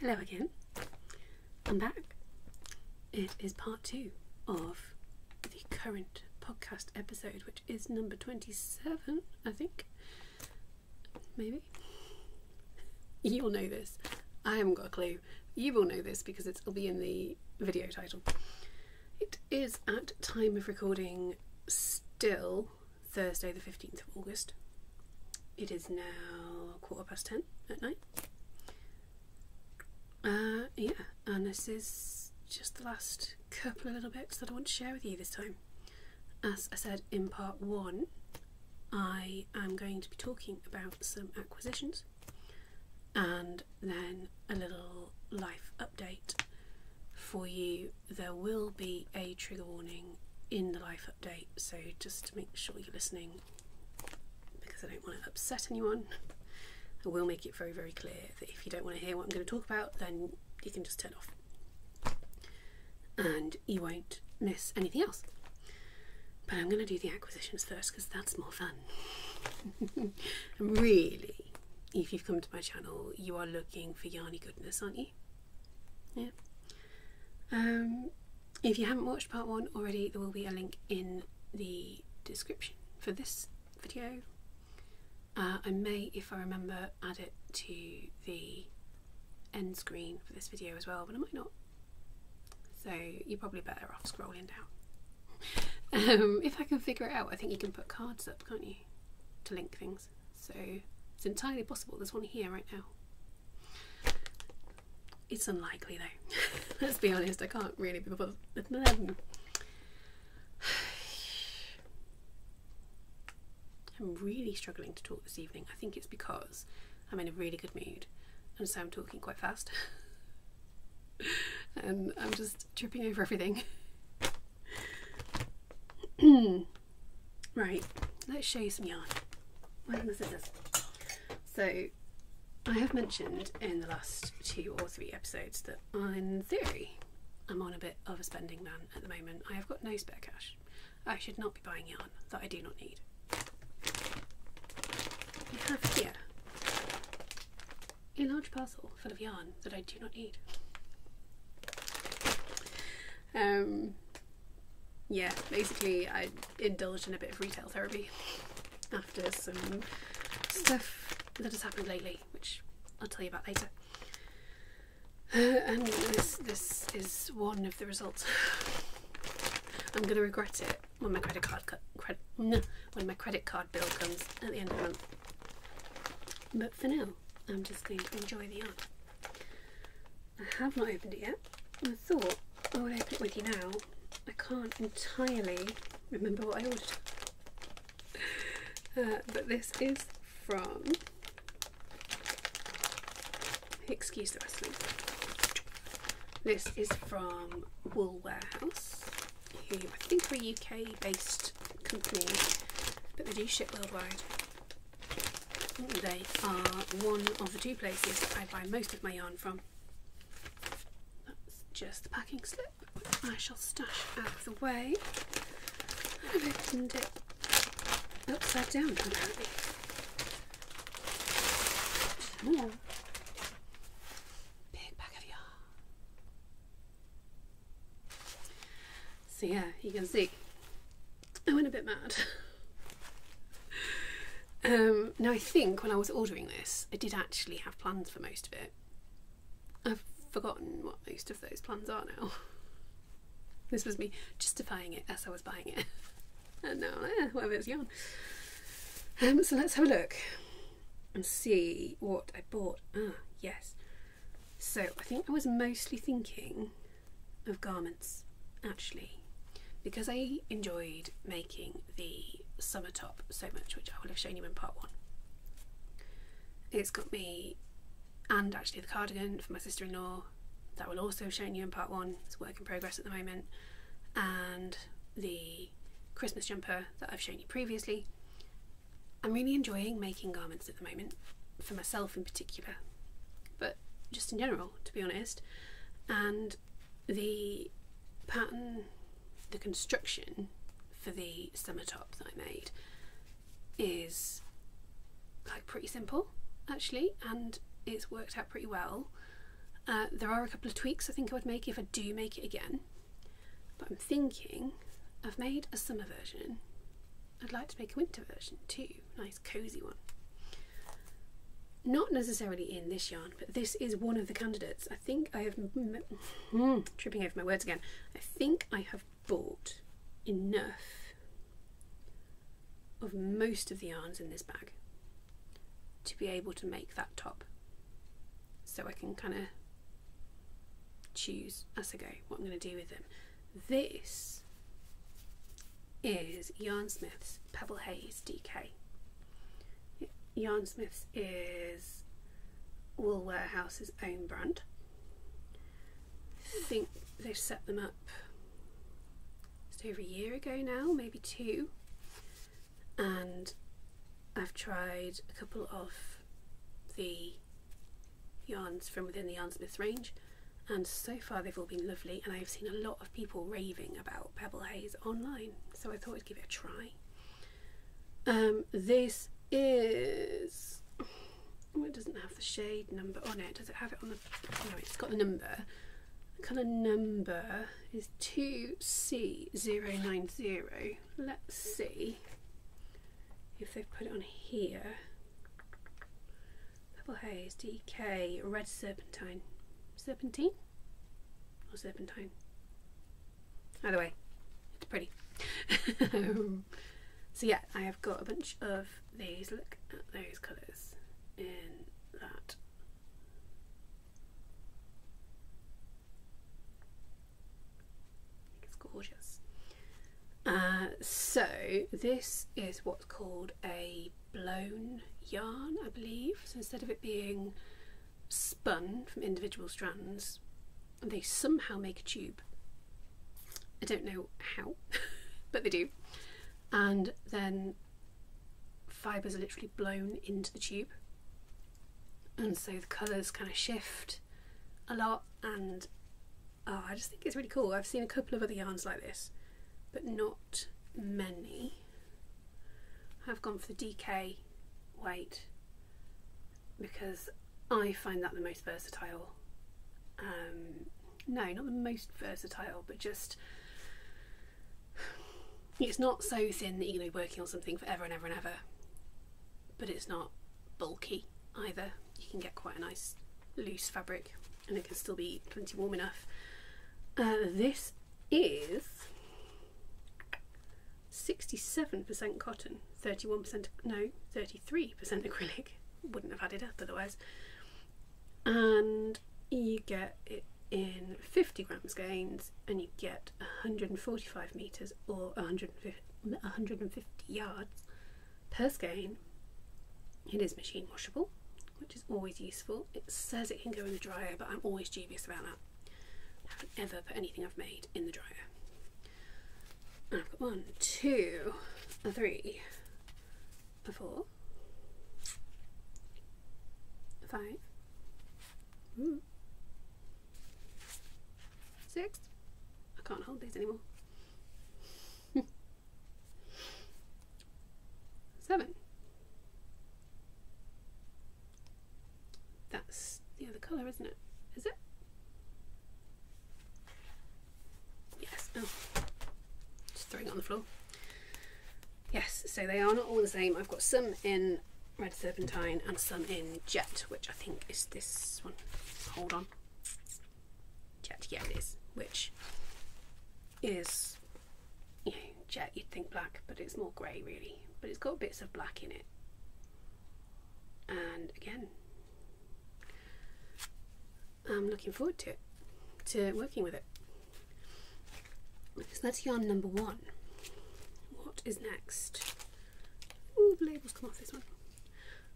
Hello again, I'm back. It is part 2 of the current podcast episode, which is number 27, I think. Maybe. You'll know this. I haven't got a clue. You will know this because it'll be in the video title. It is at time of recording still Thursday the 15th of August. It is now 10:15 at night. Yeah, and this is just the last couple of little bits that I want to share with you this time. As I said in part 1, I am going to be talking about some acquisitions and then a little life update for you. There will be a trigger warning in the life update, so just to make sure you're listening, because I don't want to upset anyone. I will make it very, very clear that if you don't want to hear what I'm going to talk about, then you can just turn off and you won't miss anything else. But I'm going to do the acquisitions first because that's more fun. And really, if you've come to my channel, you are looking for Yarny Goodness, aren't you? Yeah. If you haven't watched part 1 already, there will be a link in the description for this video. I may, if I remember, add it to the end screen for this video as well, but I might not. So you're probably better off scrolling down. If I can figure it out, I think you can put cards up, can't you, to link things. So it's entirely possible. There's one here right now. It's unlikely though. Let's be honest, I can't really be bothered. I'm really struggling to talk this evening. I think it's because I'm in a really good mood and so I'm talking quite fast. And I'm just tripping over everything. Right, let's show you some yarn. Where's my scissors? So I have mentioned in the last 2 or 3 episodes that in theory I'm on a bit of a spending ban at the moment. I have got no spare cash. I should not be buying yarn that I do not need. I have here a large parcel full of yarn that I do not need. Yeah, basically I indulged in a bit of retail therapy after some stuff that has happened lately, which I'll tell you about later. And this is one of the results. I'm going to regret it when my credit card bill comes at the end of the month. But for now, I'm just going to enjoy the yarn. I have not opened it yet. I thought I would open it with you now. I can't entirely remember what I ordered. But this is from, excuse the rustling. This is from Wool Warehouse, who I think are a UK based company, but they do ship worldwide. They are one of the 2 places that I buy most of my yarn from. That's just the packing slip, which I shall stash out of the way. I've opened it upside down apparently. Ooh. Big bag of yarn. So yeah, you can see I went a bit mad. Now I think when I was ordering this, I did actually have plans for most of it. I've forgotten what most of those plans are now. This was me justifying it as I was buying it. And now, whatever, it's yarn. So let's have a look and see what I bought. Ah, yes. So I think I was mostly thinking of garments, actually, because I enjoyed making the summer top so much, which I will have shown you in part 1. It's got me, and actually the cardigan for my sister-in-law, that will also have shown you in part 1, it's work in progress at the moment, and the Christmas jumper that I've shown you previously. I'm really enjoying making garments at the moment, for myself in particular, but just in general, to be honest. And the pattern, the construction for the summer top that I made is like pretty simple actually, and it's worked out pretty well. There are a couple of tweaks I think I would make if I do make it again, but I'm thinking I've made a summer version. I'd like to make a winter version too, nice cozy one. Not necessarily in this yarn, but this is one of the candidates. I think I have tripping over my words again. I think I have bought enough of most of the yarns in this bag to be able to make that top, so I can kind of choose as I go what I'm going to do with them. This is Yarnsmith's Pebble Haze DK. Yarnsmith's is Wool Warehouse's own brand. I think they've set them up just over a year ago now, maybe 2, and I've tried a couple of the yarns from within the Yarnsmiths range, and so far they've all been lovely, and I've seen a lot of people raving about Pebble Haze online, so I thought I'd give it a try. This is, oh, it doesn't have the shade number on it. Does it have it on the, no, it's got the number. The colour number is 2C090. Let's see if they've put it on here. Pebble Haze DK Red Serpentine. Serpentine or serpentine? Either way, it's pretty. So yeah, I have got a bunch of these. Look at those colours in that. It's gorgeous. So this is what's called a blown yarn, I believe. So instead of it being spun from individual strands, they somehow make a tube. I don't know how, but they do. And then fibres are literally blown into the tube, and so the colours kind of shift a lot, and oh, I just think it's really cool. I've seen a couple of other yarns like this, but not many. I've gone for the DK weight because I find that the most versatile. No, not the most versatile, but just, it's not so thin that you're going to be working on something forever and ever and ever, but it's not bulky either. You can get quite a nice loose fabric and it can still be plenty warm enough. This is 67% cotton, 33% acrylic. Wouldn't have had it up otherwise. And you get it in 50 gram skeins, and you get 145 meters or 150 yards per skein. It is machine washable, which is always useful. It says it can go in the dryer, but I'm always dubious about that. I haven't ever put anything I've made in the dryer. And I've got 1, 2, 3, 4, 5, 6. I can't hold these anymore. 7. That's the other colour, isn't it? Is it? Yes. Oh, just throwing it on the floor. Yes, so they are not all the same. I've got some in Red Serpentine and some in Jet, which I think is this one. Hold on. Jet, yeah it is. Which is, you know, Jet, you'd think black, but it's more grey really. But it's got bits of black in it. And again, I'm looking forward to working with it. So that's yarn number 1. What is next? Ooh, the labels come off this one.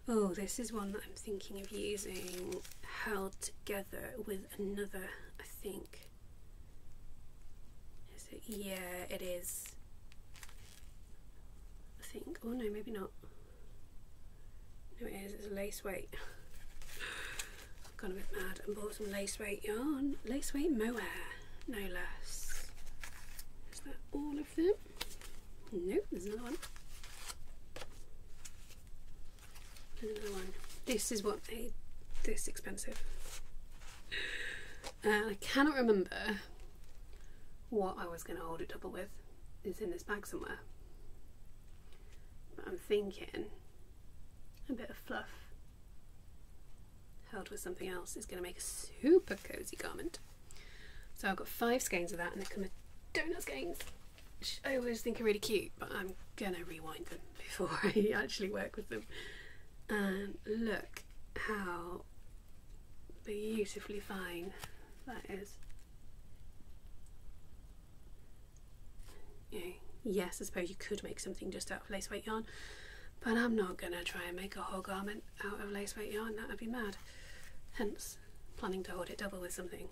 Oh, this is one that I'm thinking of using held together with another, I think. Is it? Yeah, it is. I think. Oh no, maybe not. No, it is. It's a lace weight. I've gone a bit mad and bought some lace weight yarn. Lace weight mohair, no less. Is that all of them? Nope, there's another one. And this is what made this expensive. I cannot remember what I was going to hold it double with. It's in this bag somewhere. But I'm thinking a bit of fluff held with something else is going to make a super cosy garment. So I've got 5 skeins of that, and they come with donut skeins, which I always think are really cute, but I'm going to rewind them before I actually work with them. And look how beautifully fine that is. Yes, I suppose you could make something just out of lace weight yarn, but I'm not going to try and make a whole garment out of lace weight yarn. That would be mad. Hence, planning to hold it double with something.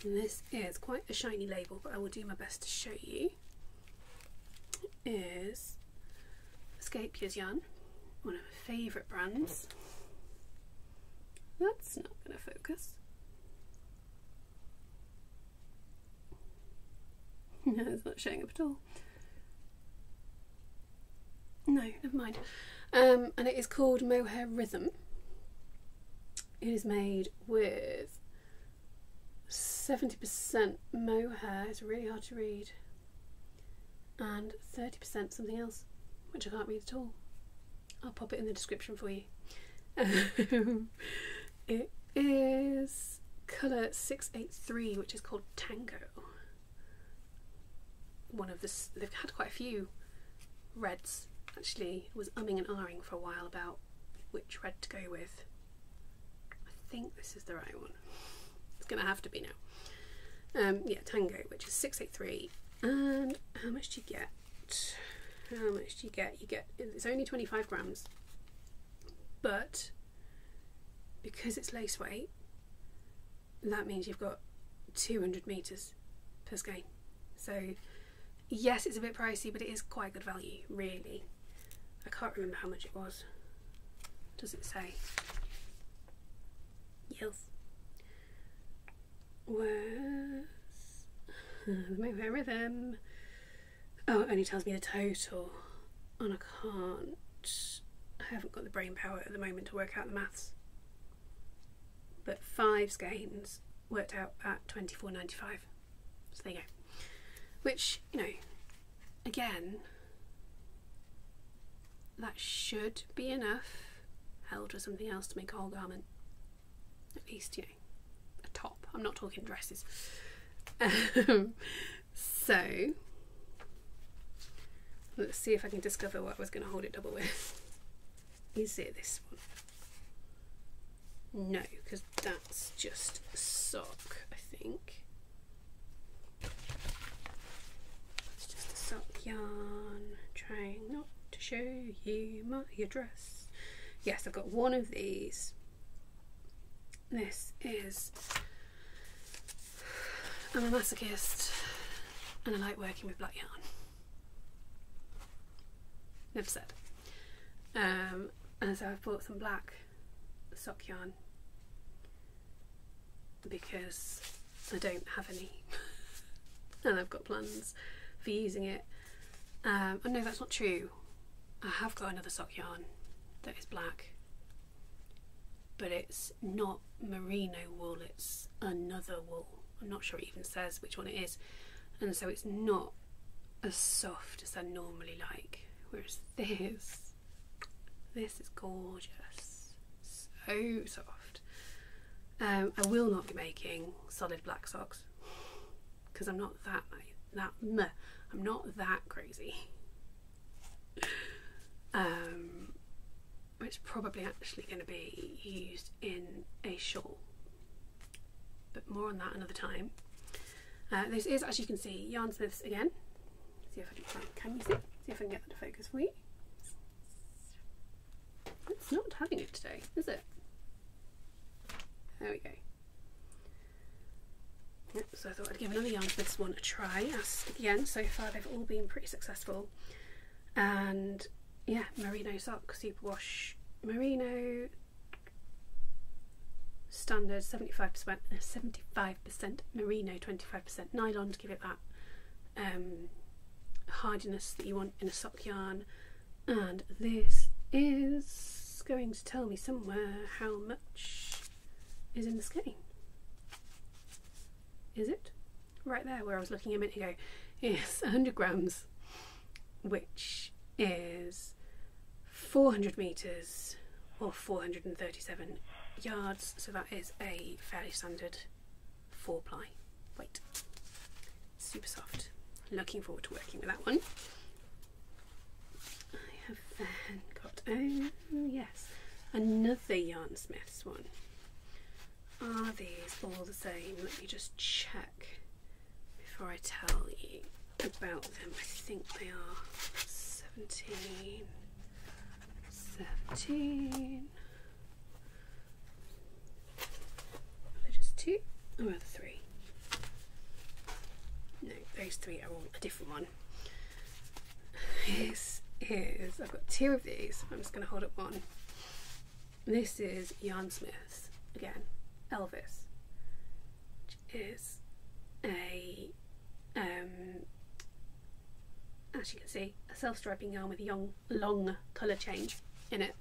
And this is quite a shiny label, but I will do my best to show you. It is Escapia's yarn, one of my favourite brands. That's not going to focus. No, it's not showing up at all. No, never mind. And it is called Mohair Rhythm. It is made with 70% mohair, it's really hard to read, and 30% something else, which I can't read at all. I'll pop it in the description for you. It is colour 683, which is called Tango. One of this, they've had quite a few reds. Actually, I was umming and ahhing for a while about which red to go with. I think this is the right one. It's going to have to be now. Yeah, Tango, which is 683. And how much do you get? How much do you get? You get, it's only 25 grams, but because it's lace weight, that means you've got 200 meters per skein. So yes, it's a bit pricey, but it is quite good value, really. I can't remember how much it was. Does it say? Yes. Where's the Mohair Rhythm? Oh, it only tells me the total, and I haven't got the brain power at the moment to work out the maths. But 5 skeins worked out at £24.95. So there you go. Which, you know, again, that should be enough held with something else to make a whole garment. At least, you know, a top. I'm not talking dresses. So let's see if I can discover what I was going to hold it double with. Is it this one? No, because that's just a sock, I think. It's just a sock yarn. Trying not to show you my address. Yes, I've got one of these. This is, I'm a masochist and I like working with black yarn. Never said. And so I've bought some black sock yarn because I don't have any and I've got plans for using it. Oh no, that's not true. I have got another sock yarn that is black, but it's not merino wool, it's another wool. I'm not sure it even says which one it is, and so it's not as soft as I normally like, whereas this is gorgeous, so soft. I will not be making solid black socks because I'm not that I'm not that crazy. It's probably actually going to be used in a shawl, but more on that another time. This is, as you can see, Yarnsmiths again. See if I can you see? See if I can get that to focus for you. It's not having it today, is it? There we go. Yep, so I thought I'd give another Yarnsmiths one a try. As again, so far they've all been pretty successful. And yeah, merino sock, superwash merino, standard 75% merino, 25% nylon to give it that hardiness that you want in a sock yarn. And this is going to tell me somewhere how much is in the skein. Is it? Right there where I was looking a minute ago. Yes, 100 grams, which is 400 metres or 437 yards, so that is a fairly standard 4-ply weight. Super soft. Looking forward to working with that one. I have then got, oh yes, another Yarn Smiths one. Are these all the same? Let me just check before I tell you about them. I think they are 17. Are they just 2 or are there 3? No, those 3 are all a different one. This is, I've got 2 of these. I'm just going to hold up one. This is Yarn Smiths, again, Elvis, which is a, as you can see, a self-striping yarn with a long colour change in it.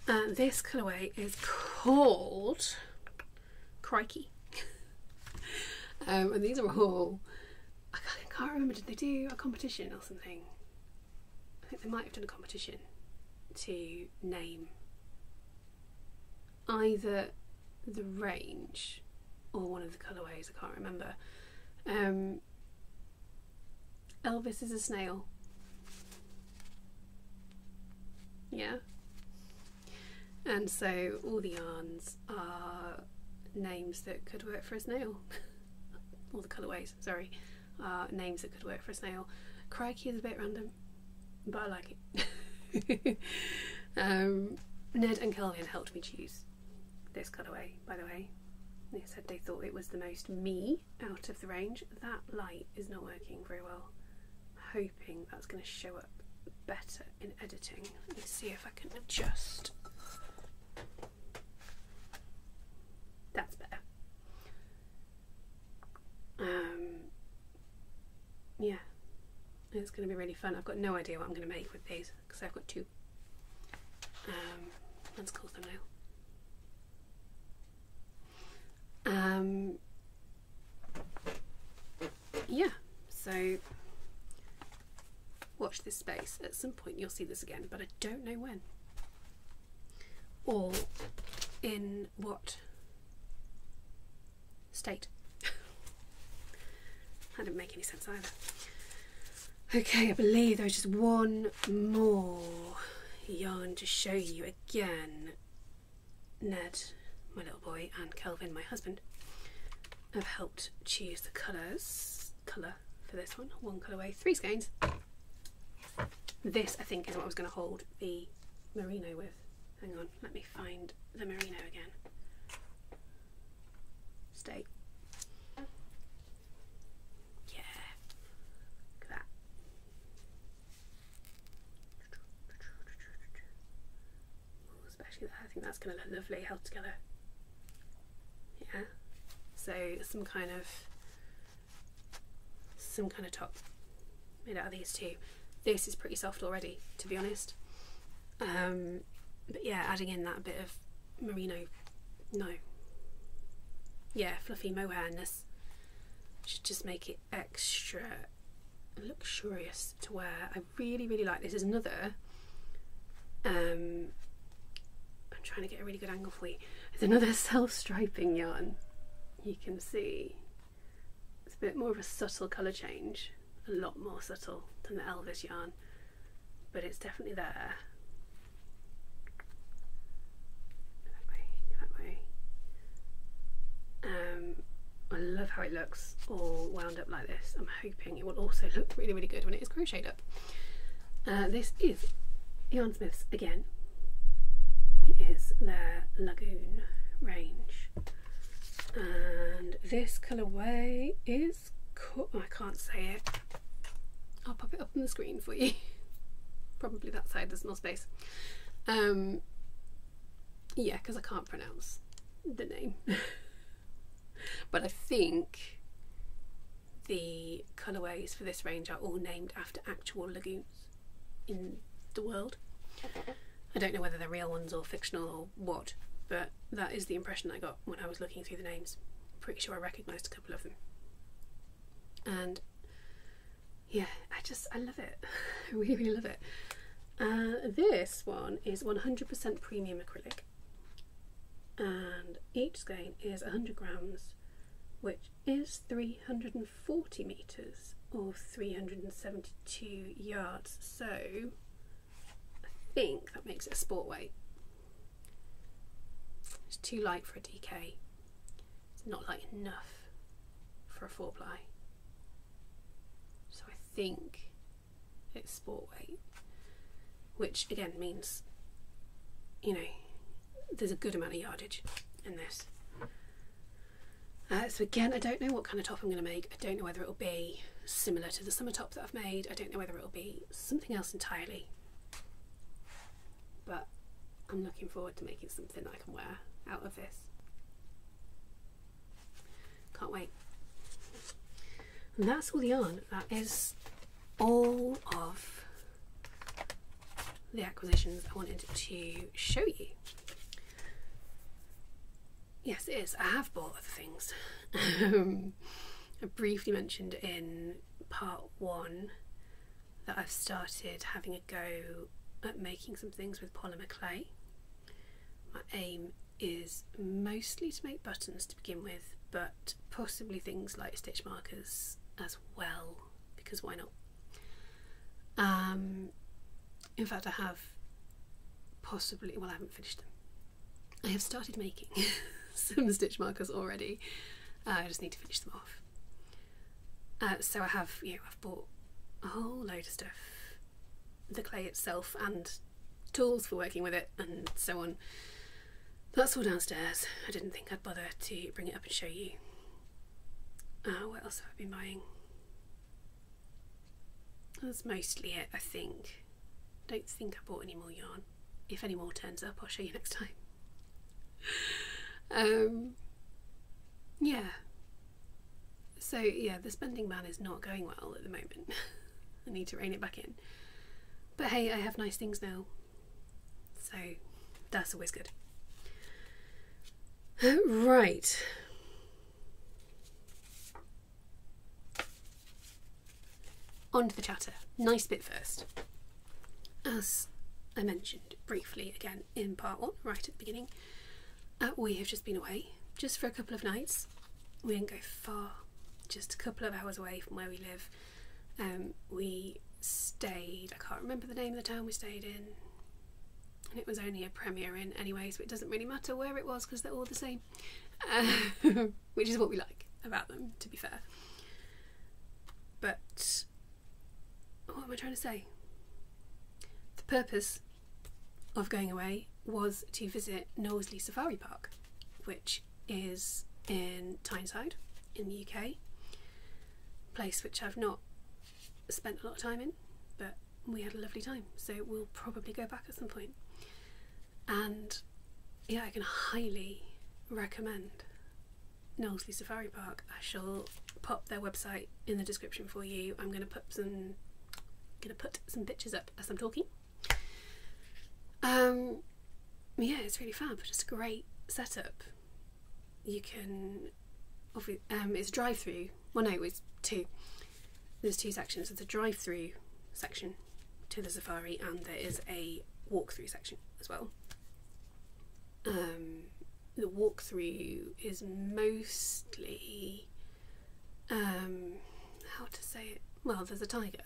This colourway is called Crikey. And these are all, I can't remember, did they do a competition or something? I think they might have done a competition to name either the range or one of the colourways, I can't remember. Elvis is a snail. Yeah. And so all the yarns are names that could work for a snail. All the colourways, sorry, are names that could work for a snail. Crikey is a bit random, but I like it. Ned and Kelvin helped me choose this colourway, by the way. They said they thought it was the most me out of the range. That light is not working very well. I'm hoping that's going to show up better in editing. Let me see if I can adjust. That's better. Yeah, it's going to be really fun. I've got no idea what I'm going to make with these because I've got 2. Let's call them now. Yeah, so watch this space. At some point you'll see this again, but I don't know when or in what state. That didn't make any sense either. Okay, I believe there's just one more yarn to show you. Again, Ned, my little boy, and Kelvin, my husband, have helped choose the colour for this one. 1 colourway, 3 skeins. This, I think, is what I was going to hold the merino with. Hang on, let me find the merino again. Stay. Yeah, look at that. Ooh, especially that, I think that's going to look lovely held together. Yeah, so some kind of top made out of these 2. This is pretty soft already, to be honest. But yeah, adding in that bit of merino, fluffy mohairness should just make it extra luxurious to wear. I really, really like this. Is another, I'm trying to get a really good angle for you. It's another self-striping yarn. You can see it's a bit more of a subtle colour change, a lot more subtle than the Elvis yarn, but it's definitely there. That way. I love how it looks all wound up like this. I'm hoping it will also look really, really good when it is crocheted up. This is Yarn Smiths again. It is their Lagoon range, and this colourway is I can't say it. I'll pop it up on the screen for you. Probably that side, there's more space. Yeah, because I can't pronounce the name. But I think the colourways for this range are all named after actual lagoons in the world. I don't know whether they're real ones or fictional or what, but that is the impression I got when I was looking through the names. Pretty sure I recognised a couple of them. And yeah, I love it. I really, really love it. This one is 100% premium acrylic, and each skein is 100 grams, which is 340 metres or 372 yards. So I think that makes it a sport weight. It's too light for a DK. It's not light enough for a 4-ply. So I think it's sport weight, which again means, you know, there's a good amount of yardage in this. So again, I don't know what kind of top I'm going to make. I don't know whether it'll be similar to the summer top that I've made. I don't know whether it'll be something else entirely. But I'm looking forward to making something that I can wear out of this. Can't wait. And that's all the yarn. That is all of the acquisitions I wanted to show you. Yes, it is. I have bought other things. I briefly mentioned in part 1 that I've started having a go at making some things with polymer clay. My aim is mostly to make buttons to begin with, but possibly things like stitch markers as well, because why not? In fact, I have possibly, well, I haven't finished them. I have started making some stitch markers already. I just need to finish them off. So I have, you know, I've bought a whole load of stuff, the clay itself and tools for working with it and so on. That's all downstairs. I didn't think I'd bother to bring it up and show you. What else have I been buying? That's mostly it, I think. I don't think I bought any more yarn. If any more turns up, I'll show you next time. Yeah. So yeah, the spending ban is not going well at the moment. I need to rein it back in. But hey, I have nice things now. So that's always good. Right. On to the chatter. Nice bit first. As I mentioned briefly again in part 1, right at the beginning, we have just been away, just for a couple of nights. We didn't go far, just a couple of hours away from where we live. We stayed, I can't remember the name of the town we stayed in, and it was only a Premier Inn anyway, so it doesn't really matter where it was because they're all the same, which is what we like about them, to be fair. But what am I trying to say? The purpose of going away was to visit Knowsley Safari Park, which is in Tyneside in the UK. Place which I've not spent a lot of time in, but we had a lovely time, so we'll probably go back at some point. And yeah, I can highly recommend Knowsley Safari Park. I shall pop their website in the description for you. I'm going to put some pictures up as I'm talking. Yeah, it's really fab. Just a great setup. You can, it's drive-through. Well, no, it's 2. There's 2 sections. There's a drive-through section to the safari, and there is a walk-through section as well. The walk-through is mostly, how to say it? Well, there's a tiger,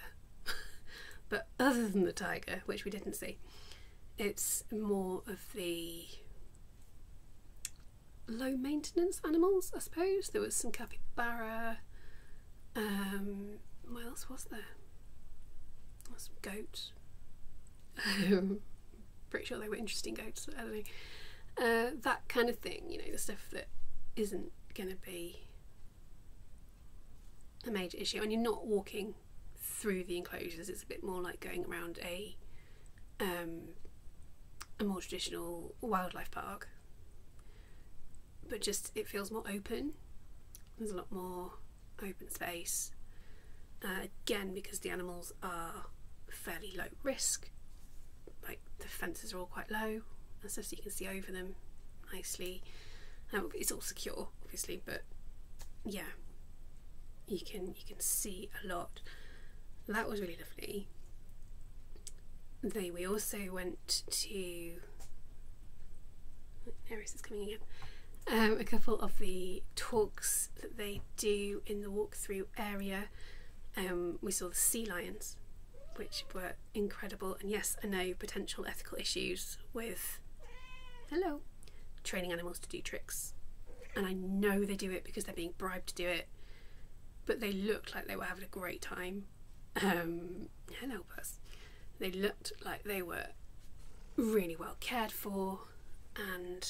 but other than the tiger, which we didn't see, it's more of the low maintenance animals, I suppose. There was some capybara. What else was there? Some goats. Pretty sure they were interesting goats, but I don't know. That kind of thing, you know, the stuff that isn't going to be a major issue. And you're not walking through the enclosures. It's a bit more like going around a more traditional wildlife park, but just it feels more open. There's a lot more open space, again because the animals are fairly low risk, like the fences are all quite low and stuff, so you can see over them nicely. It's all secure, obviously, but yeah, you can see a lot. That was really lovely. We also went to, Aries is coming again, a couple of the talks that they do in the walkthrough area. We saw the sea lions, which were incredible, and yes, I know potential ethical issues with training animals to do tricks, and I know they do it because they're being bribed to do it, but they looked like they were having a great time. Hello, Buzz. They looked like they were really well cared for, and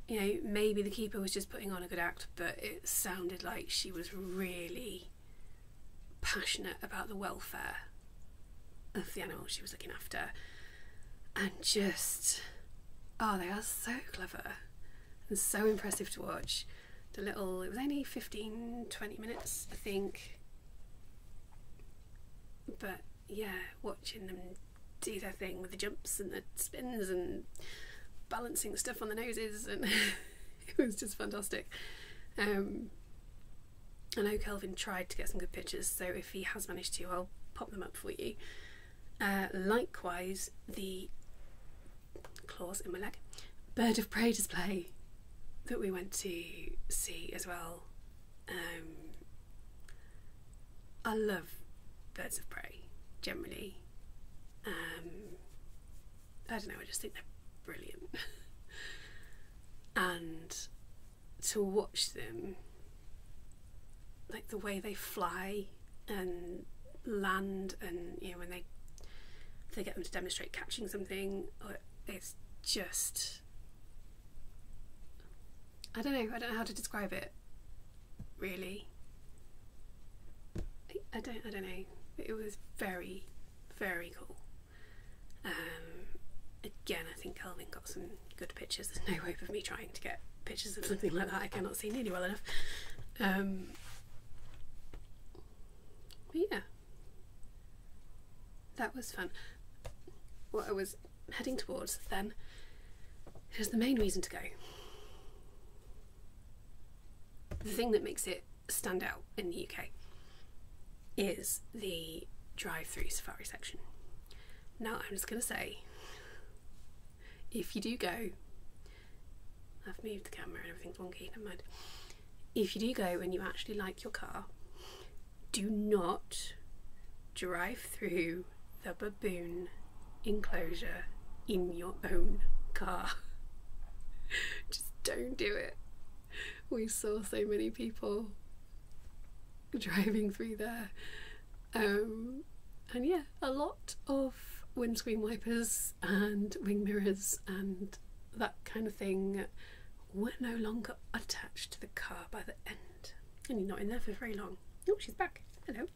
you know, maybe the keeper was just putting on a good act, but it sounded like she was really passionate about the welfare of the animals she was looking after. And just, oh, they are so clever and so impressive to watch. It was only 15-20 minutes, I think, but yeah, watching them do their thing with the jumps and the spins and balancing stuff on the noses, and it was just fantastic. I know Kelvin tried to get some good pictures, so if he has managed to, I'll pop them up for you. Likewise, the claws in my leg bird of prey display that we went to see as well. I love birds of prey generally. I don't know, I just think they're brilliant. And to watch them, like the way they fly and land, and you know, when they get them to demonstrate catching something, it's just, I don't know how to describe it really. I don't know. It was very, very cool. Again, I think Kelvin got some good pictures. There's no hope of me trying to get pictures of something like that. I cannot see nearly well enough. But yeah, that was fun. What I was heading towards then is the main reason to go. The thing that makes it stand out in the UK is the drive-through safari section. Now, I'm just going to say, if you do go, I've moved the camera and everything's wonky, never mind. If you do go and you actually like your car, do not drive through the baboon enclosure in your own car. Just don't do it. We saw so many people driving through there, and yeah, a lot of windscreen wipers and wing mirrors and that kind of thing were no longer attached to the car by the end, and you're not in there for very long. Oh, she's back. Hello.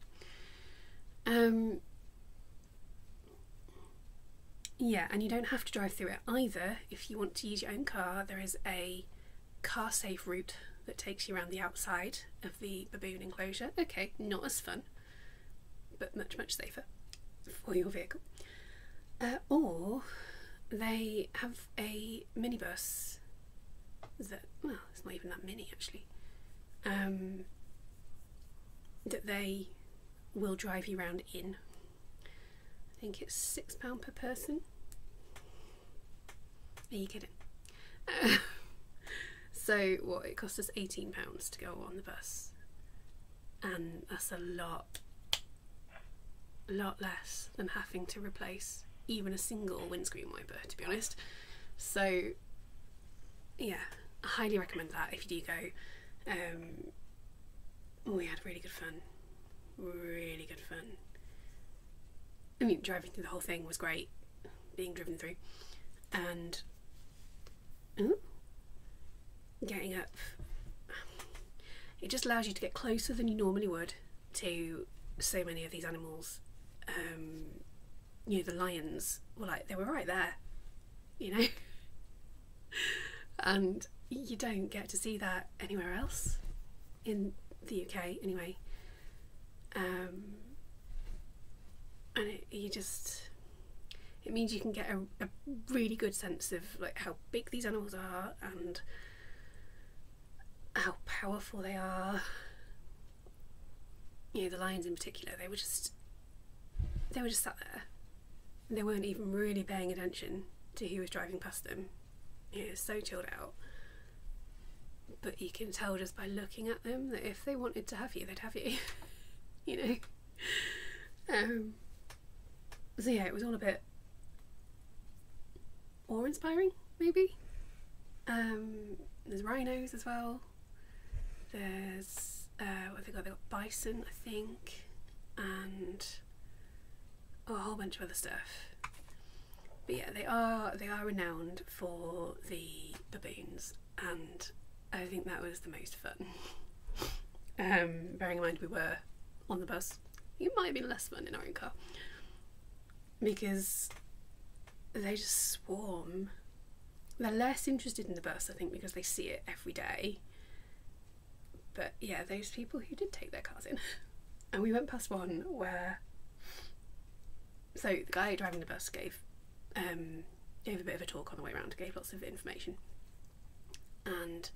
Yeah, and you don't have to drive through it either. If you want to use your own car, there is a car safe route that takes you around the outside of the baboon enclosure. Okay, not as fun, but much, much safer for your vehicle. Or they have a minibus that, well, it's not even that mini actually, that they will drive you around in. I think it's £6 per person. Are you kidding? So what, it cost us £18 to go on the bus, and that's a lot less than having to replace even a single windscreen wiper, to be honest. So yeah, I highly recommend that if you do go. We had really good fun. Really good fun. I mean, driving through the whole thing was great, being driven through, and getting up, it just allows you to get closer than you normally would to so many of these animals. You know, the lions were like, they were right there, you know, and you don't get to see that anywhere else in the UK anyway. and it means you can get a really good sense of like how big these animals are and how powerful they are. You know, the lions in particular, they were just sat there. They weren't even really paying attention to who was driving past them. You know, so chilled out. But you can tell just by looking at them that if they wanted to have you, they'd have you. You know. So yeah, it was all a bit awe-inspiring, maybe. There's rhinos as well. There's what they got bison, I think, and a whole bunch of other stuff. But yeah, they are renowned for the baboons, and I think that was the most fun. Bearing in mind we were on the bus, it might have been less fun in our own car because they just swarm. They're less interested in the bus, I think, because they see it every day. But yeah, those people who did take their cars in, and we went past one where, so the guy driving the bus gave a bit of a talk on the way around, gave lots of information, and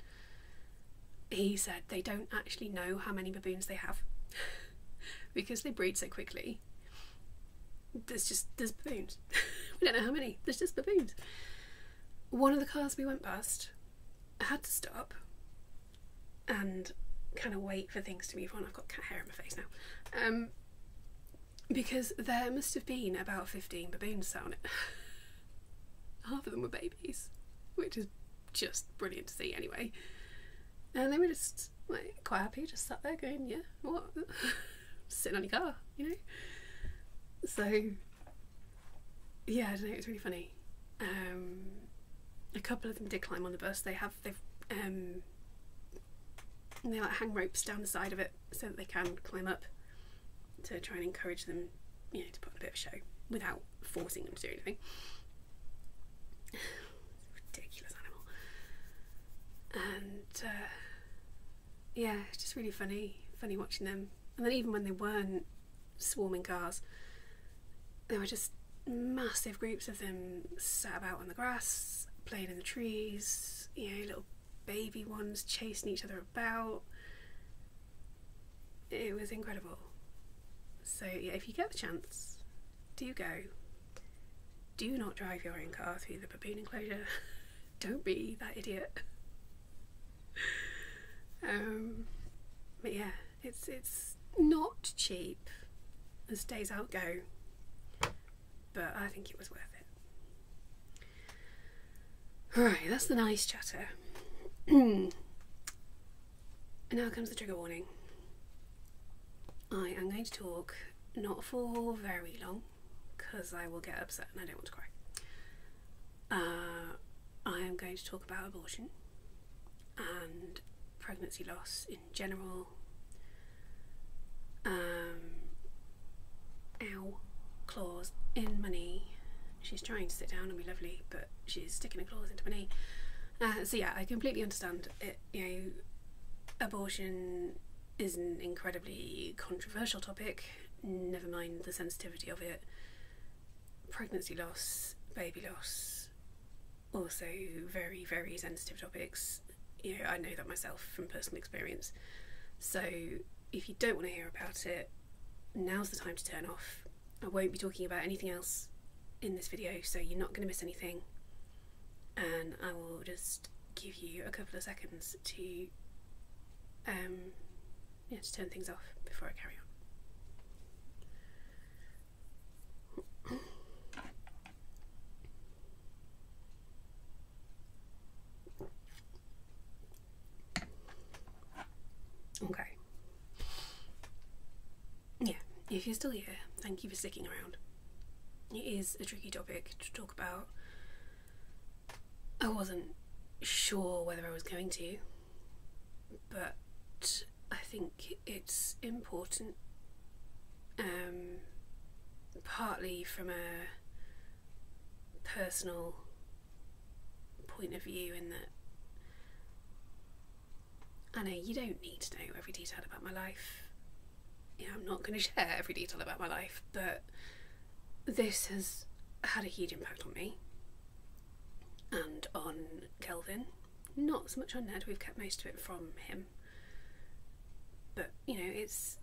he said they don't actually know how many baboons they have because they breed so quickly. There's baboons. We don't know how many, there's just baboons. One of the cars we went past had to stop and kind of wait for things to move on. I've got cat hair in my face now. Because there must have been about 15 baboons sat on it. Half of them were babies, which is just brilliant to see anyway. And they were just like quite happy, just sat there going, yeah, what? Sitting on your car, you know? So yeah, I don't know, it was really funny. A couple of them did climb on the bus. They like hang ropes down the side of it so that they can climb up to try and encourage them, you know, to put on a bit of a show without forcing them to do anything. Ridiculous animal. And yeah, it's just really funny watching them. And then even when they weren't swarming cars, there were just massive groups of them sat about on the grass, playing in the trees, you know, little baby ones chasing each other about. It was incredible. So yeah, if you get the chance, do go. Do not drive your own car through the baboon enclosure. Don't be that idiot. But yeah, it's not cheap as days out go, but I think it was worth it. Right, that's the nice chatter. And now comes the trigger warning. I am going to talk not for very long because I will get upset and I don't want to cry. I am going to talk about abortion and pregnancy loss in general. Ow, claws in my knee. She's trying to sit down and be lovely, but she's sticking her claws into my knee. So yeah, I completely understand it. You know, abortion is an incredibly controversial topic, never mind the sensitivity of it. Pregnancy loss, baby loss, also very, very sensitive topics. You know, I know that myself from personal experience. So if you don't want to hear about it, now's the time to turn off. I won't be talking about anything else in this video, so you're not going to miss anything. And I will just give you a couple of seconds to turn things off before I carry on. Okay. Yeah, if you're still here, thank you for sticking around. It is a tricky topic to talk about. I wasn't sure whether I was going to, but I think it's important, partly from a personal point of view, in that I know you don't need to know every detail about my life. You know, I'm not going to share every detail about my life, but this has had a huge impact on me and on Kelvin. Not so much on Ned, we've kept most of it from him. But, you know, it's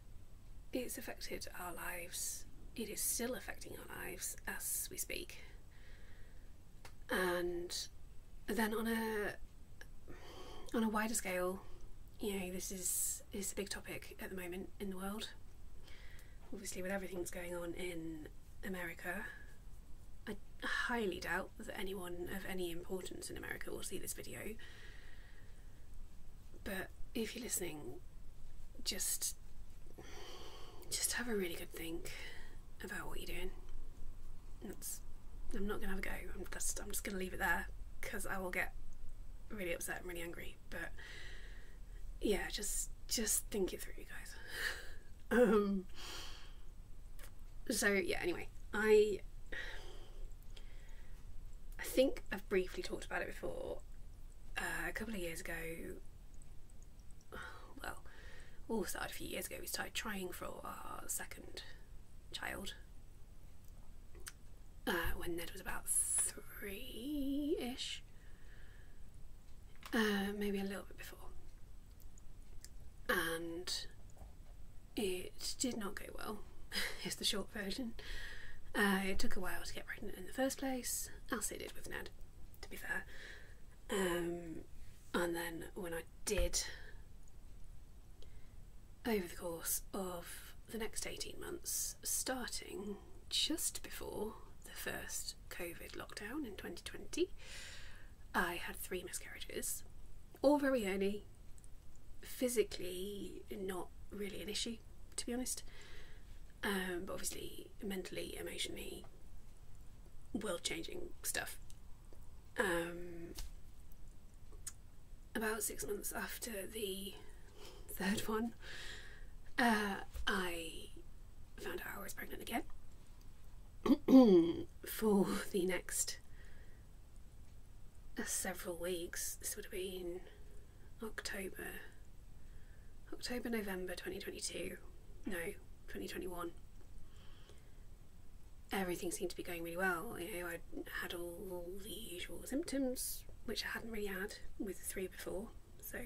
affected our lives. It is still affecting our lives as we speak. And then on a wider scale, you know, this is a big topic at the moment in the world. Obviously, with everything that's going on in America, I highly doubt that anyone of any importance in America will see this video. But if you're listening, just have a really good think about what you're doing. I'm not gonna have a go. I'm just gonna leave it there, because I will get really upset and really angry. But yeah, just think it through, you guys. So yeah, anyway, I think I've briefly talked about it before. A couple of years ago, well, all started a few years ago. We started trying for our second child when Ned was about 3-ish, maybe a little bit before, and it did not go well. Is the short version. It took a while to get pregnant in the first place, as it did with Ned, to be fair. And then when I did, over the course of the next 18 months, starting just before the first COVID lockdown in 2020, I had 3 miscarriages, all very early, physically not really an issue, to be honest. But obviously mentally, emotionally, world-changing stuff. About 6 months after the third one, I found out I was pregnant again. For the next several weeks. This would have been October, November 2022. No, 2021. Everything seemed to be going really well. You know, I had all the usual symptoms, which I hadn't really had with the 3 before. So,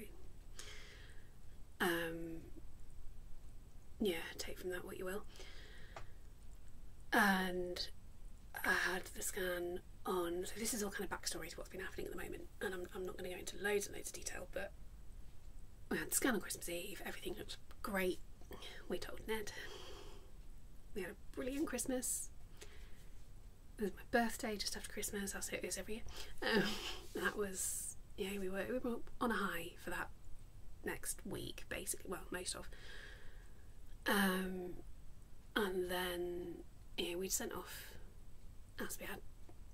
yeah, take from that what you will. And I had the scan on, so this is all kind of backstory to what's been happening at the moment, and I'm not going to go into loads and loads of detail, but we had the scan on Christmas Eve, everything looked great. We told Ned. We had a brilliant Christmas. It was my birthday just after Christmas, as it is every year. That was, yeah, we were on a high for that next week, basically, well, most of. And then, yeah, we'd sent off, as we had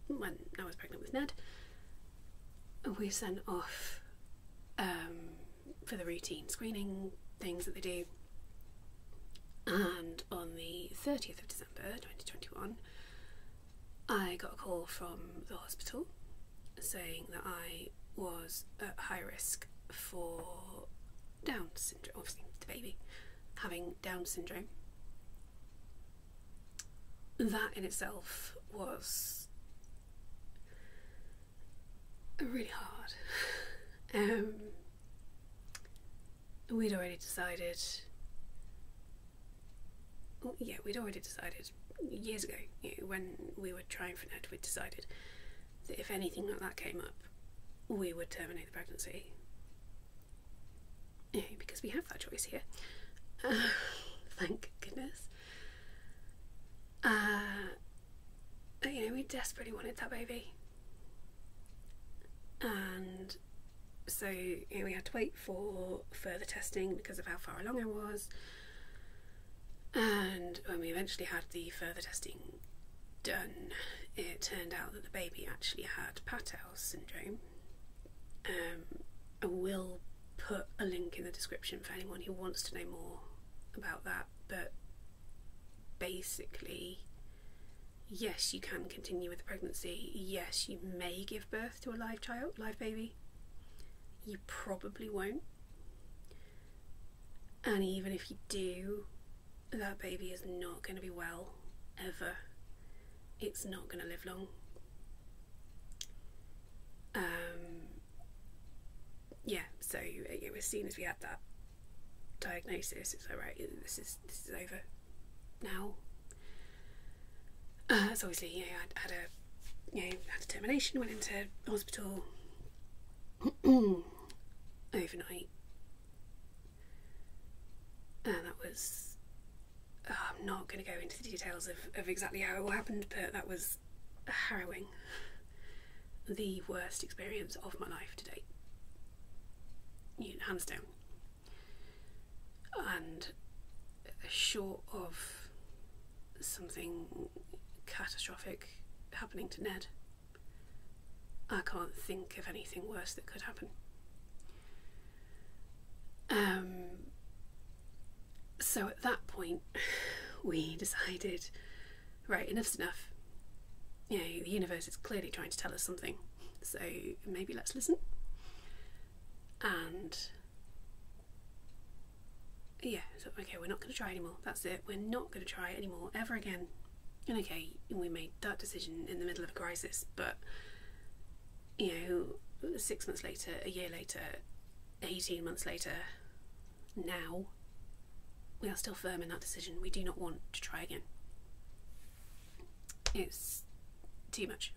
when I was pregnant with Ned, we sent off for the routine screening things that they do. And on the 30th of December 2021, I got a call from the hospital saying that I was at high risk for Down syndrome, obviously the baby having Down syndrome. That in itself was really hard. We'd already decided years ago, you know, when we were trying for Ned, we'd decided that if anything like that came up, we would terminate the pregnancy. You know, because we have that choice here. Thank goodness. You know, we desperately wanted that baby. And so, you know, we had to wait for further testing because of how far along I was. And when we eventually had the further testing done, it turned out that the baby actually had Patau's syndrome. I will put a link in the description for anyone who wants to know more about that, but basically, yes, you can continue with the pregnancy. Yes, you may give birth to a live baby. You probably won't. And even if you do, that baby is not going to be well, ever. it's not going to live long. Yeah, so as soon as we had that diagnosis, it's like, right, this is over now. So obviously, I had a termination, went into hospital overnight, and that was, I'm not going to go into the details of exactly how it all happened, but that was harrowing. The worst experience of my life to date, hands down. And short of something catastrophic happening to Ned, I can't think of anything worse that could happen. So at that point, we decided, right, enough's enough. The universe is clearly trying to tell us something, so maybe let's listen. And yeah, so okay, we're not going to try anymore. That's it. We're not going to try anymore ever again. And okay, we made that decision in the middle of a crisis, but 6 months later, a year later, 18 months later, now we are still firm in that decision. We do not want to try again. It's too much.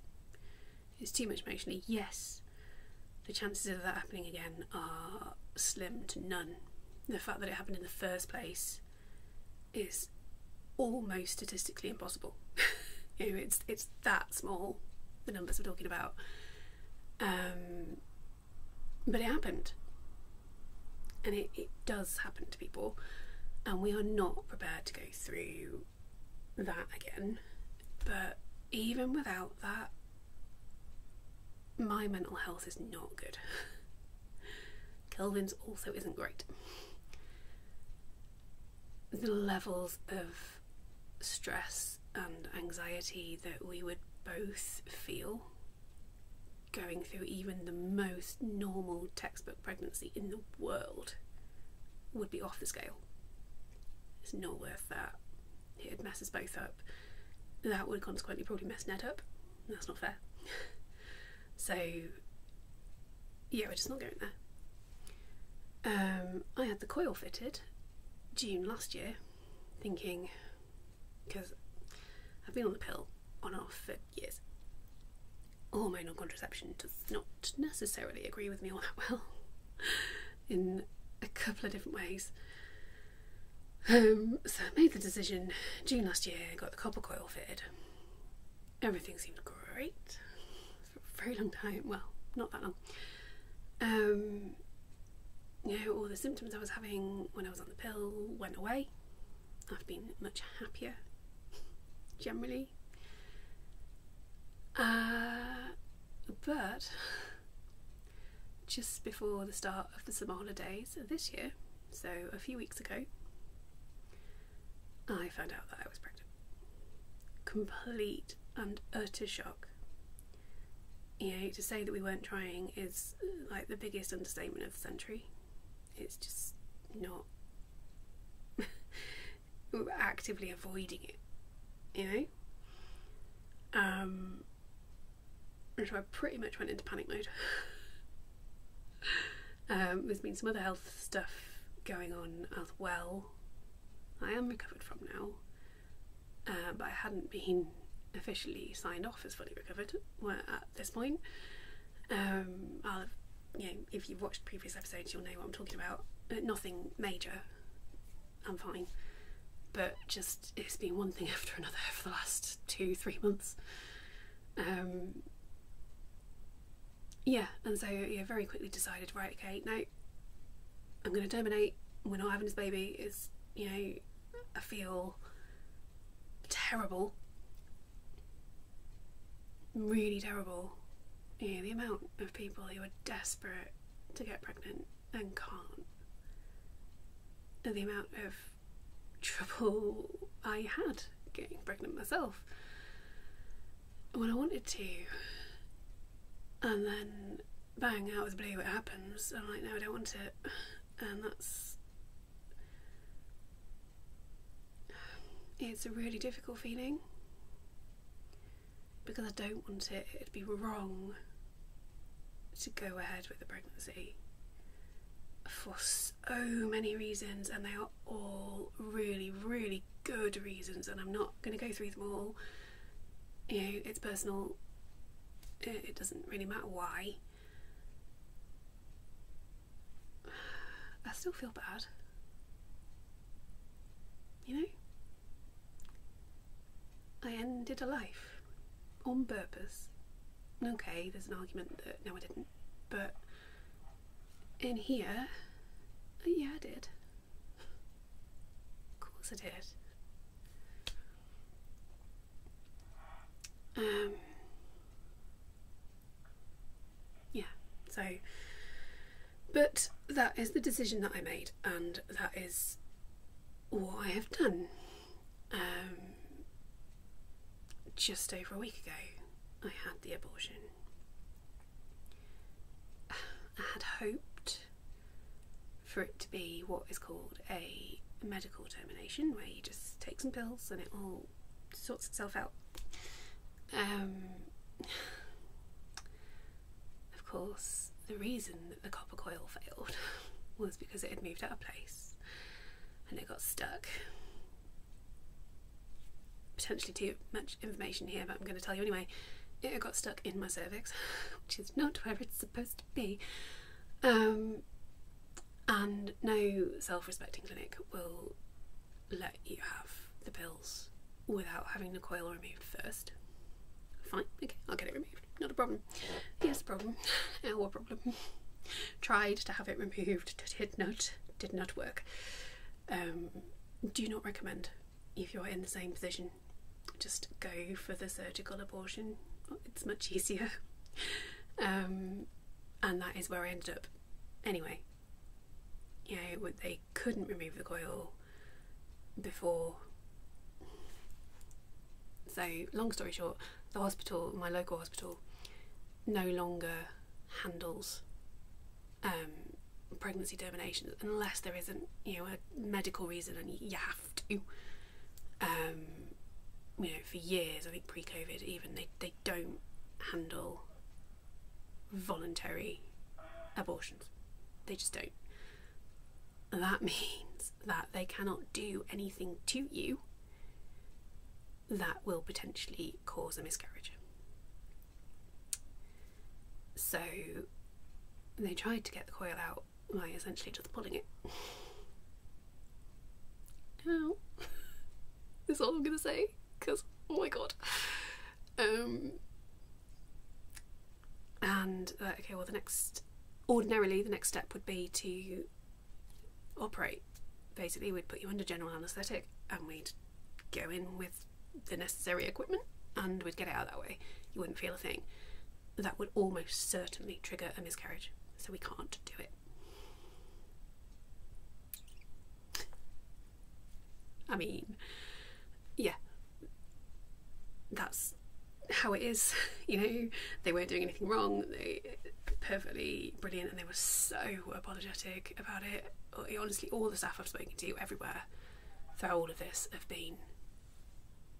It's too much emotionally. Yes, the chances of that happening again are slim to none. The fact that it happened in the first place is almost statistically impossible. It's that small, the numbers we're talking about. But it happened, and it does happen to people, and we are not prepared to go through that again. But even without that, my mental health is not good. Kelvin's also isn't great. The levels of stress and anxiety that we would both feel going through even the most normal textbook pregnancy in the world would be off the scale. It's not worth that. It'd mess us both up. That would consequently probably mess Ned up. That's not fair. So yeah, we're just not going there. I had the coil fitted June last year, thinking, because I've been on the pill on and off for years. Hormonal contraception does not necessarily agree with me all that well in a couple of different ways. So I made the decision June last year, got the copper coil fitted. Everything seemed great for a very long time. Well, not that long. All the symptoms I was having when I was on the pill went away. I've been much happier, generally. But just before the start of the summer holidays of this year, so a few weeks ago, I found out that I was pregnant. Complete and utter shock. To say that we weren't trying is like the biggest understatement of the century. It's just not. We're actively avoiding it, And so I pretty much went into panic mode. There's been some other health stuff going on as well. I am recovered from now, but I hadn't been officially signed off as fully recovered at this point. I'll have, if you've watched previous episodes, you'll know what I'm talking about. Nothing major. I'm fine. But just, it's been one thing after another for the last 2-3 months. And so very quickly decided, right, okay, no, I'm going to terminate. We're not having this baby. It's, I feel terrible, really terrible. The amount of people who are desperate to get pregnant and can't, and the amount of trouble I had getting pregnant myself when I wanted to, and then bang, out of the blue it happens. I'm like, no, I don't want it. And it's a really difficult feeling. because I don't want it. It'd be wrong to go ahead with the pregnancy for so many reasons, and they are all really, really good reasons, and I'm not going to go through them all. You know, it's personal. It doesn't really matter why. I still feel bad. You know? I ended a life on purpose. Okay, there's an argument that no, I didn't, but in here, yeah, I did. Of course I did. Yeah, so, but that is the decision that I made, and that is what I have done. Just over a week ago, I had the abortion. I had hoped for it to be what is called a medical termination, where you just take some pills and it all sorts itself out. Of course, the reason that the copper coil failed was because it had moved out of place and it got stuck. Potentially too much information here, but I'm going to tell you anyway. It got stuck in my cervix, which is not where it's supposed to be. And no self-respecting clinic will let you have the pills without having the coil removed first. Fine, okay, I'll get it removed. Not a problem. Yes, problem. Our problem. Tried to have it removed, did not work. Do not recommend if you're in the same position. Just go for the surgical abortion. It's much easier. And that is where I ended up. Anyway, you know, they couldn't remove the coil before. So, long story short, the hospital, my local hospital, no longer handles pregnancy terminations unless there isn't, you know, a medical reason and you have to. You know, for years, I think pre-COVID even, they don't handle voluntary abortions. They just don't. And that means that they cannot do anything to you that will potentially cause a miscarriage. So they tried to get the coil out by essentially just pulling it. Ow. That's all I'm going to say, because, oh my god. And, okay, well ordinarily the next step would be to operate. Basically, we'd put you under general anaesthetic and we'd go in with the necessary equipment and we'd get it out that way. You wouldn't feel a thing. That would almost certainly trigger a miscarriage, so we can't do it. I mean, yeah, that's how it is. You know, they weren't doing anything wrong. They perfectly brilliant, and they were so apologetic about it. Honestly, all the staff I've spoken to everywhere throughout all of this have been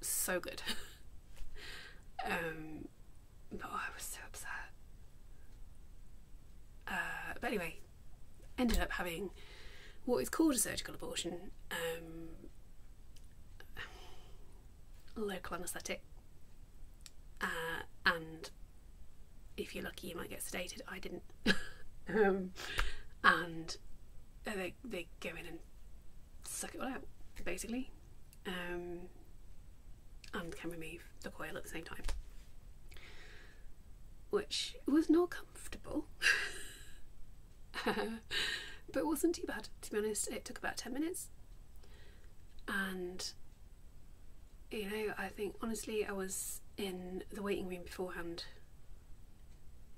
so good. But I was so upset. But anyway, ended up having what is called a surgical abortion. Local anaesthetic, and if you're lucky you might get sedated. I didn't. And they go in and suck it all out basically, and can remove the coil at the same time, which was not comfortable. But it wasn't too bad, to be honest. It took about 10 minutes, and you know, I think honestly I was in the waiting room beforehand.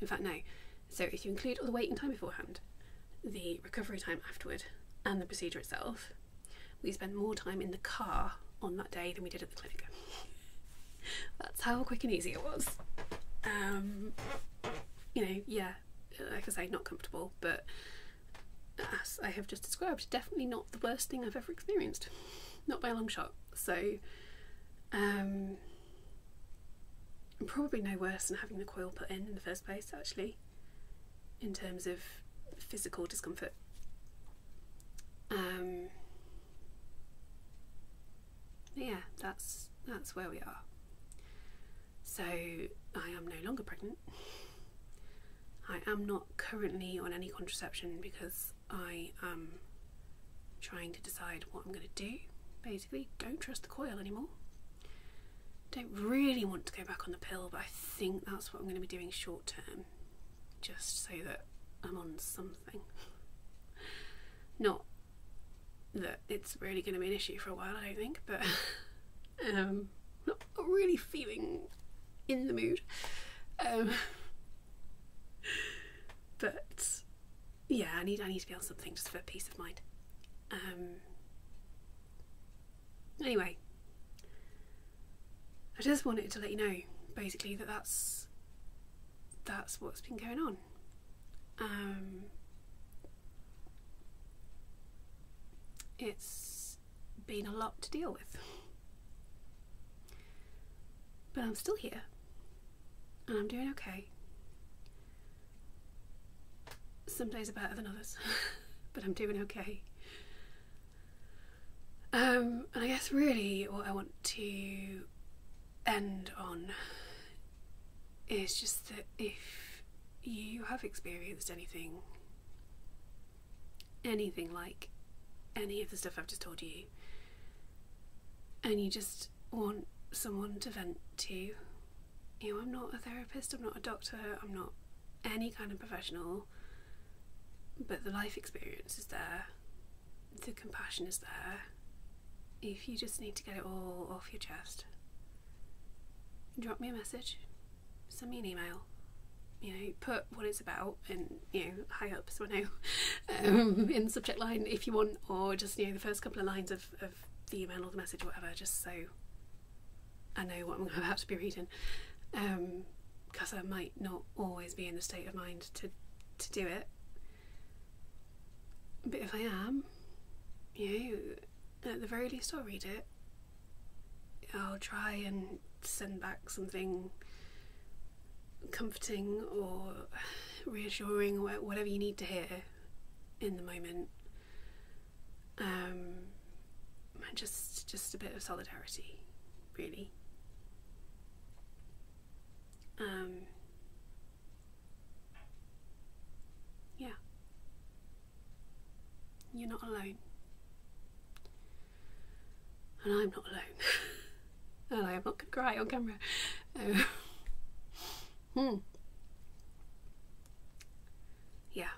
In fact, no. So if you include all the waiting time beforehand, the recovery time afterward, and the procedure itself, we spent more time in the car on that day than we did at the clinic. That's how quick and easy it was. You know, yeah, like I say, not comfortable, but as I have just described, definitely not the worst thing I've ever experienced. Not by a long shot. So, probably no worse than having the coil put in the first place, actually, in terms of physical discomfort. Yeah, that's where we are. So I am no longer pregnant. I am not currently on any contraception because I am trying to decide what I'm going to do. Basically, don't trust the coil anymore. Don't really want to go back on the pill, but I think that's what I'm going to be doing short term, just so that I'm on something. Not that it's really going to be an issue for a while, I don't think, but not really feeling in the mood. But yeah, I need to be on something just for peace of mind. Anyway, I just wanted to let you know, basically, that that's what's been going on. It's been a lot to deal with, but I'm still here, and I'm doing okay. Some days are better than others, but I'm doing okay. And I guess really what I want to end on is just that if you have experienced anything like any of the stuff I've just told you, and you just want someone to vent to, you know, I'm not a therapist, I'm not a doctor, I'm not any kind of professional, but the life experience is there, the compassion is there. If you just need to get it all off your chest, drop me a message, send me an email, you know, put what it's about and, you know, high up so I know, in the subject line if you want, or just, you know, the first couple of lines of the email or the message or whatever, just so I know what I'm about to be reading, because I might not always be in the state of mind to do it, but if I am, you know, at the very least I'll read it. I'll try and send back something comforting or reassuring, whatever you need to hear in the moment. Just a bit of solidarity, really. Yeah. You're not alone. And I'm not alone. And I am not going to cry on camera. Yeah.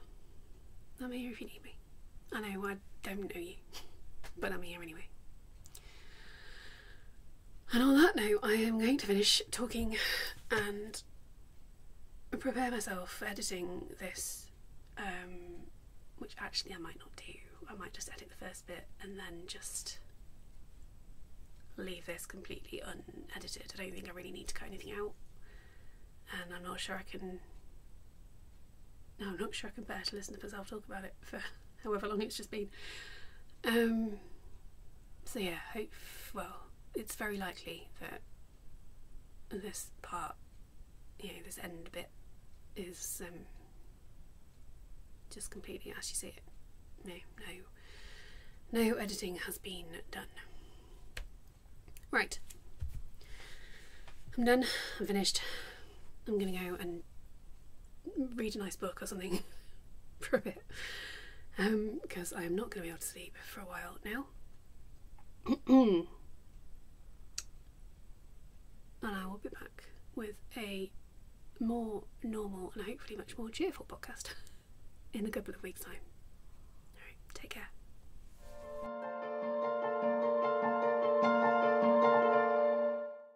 I'm here if you need me. I know I don't know you, but I'm here anyway. And on that note, I am going to finish talking and prepare myself for editing this, which actually I might not do. I might just edit the first bit and then just leave this completely unedited. I don't think I really need to cut anything out, and I'm not sure I can bear to listen to myself talk about it for however long it's just been. So yeah, well, it's very likely that this part, you know, this end bit is just completely as you see it. No editing has been done. Right, I'm done, I'm finished. I'm gonna go and read a nice book or something for a bit, because I am not going to be able to sleep for a while now. And I will be back with a more normal and hopefully much more cheerful podcast in a couple of weeks' time. Alright, take care.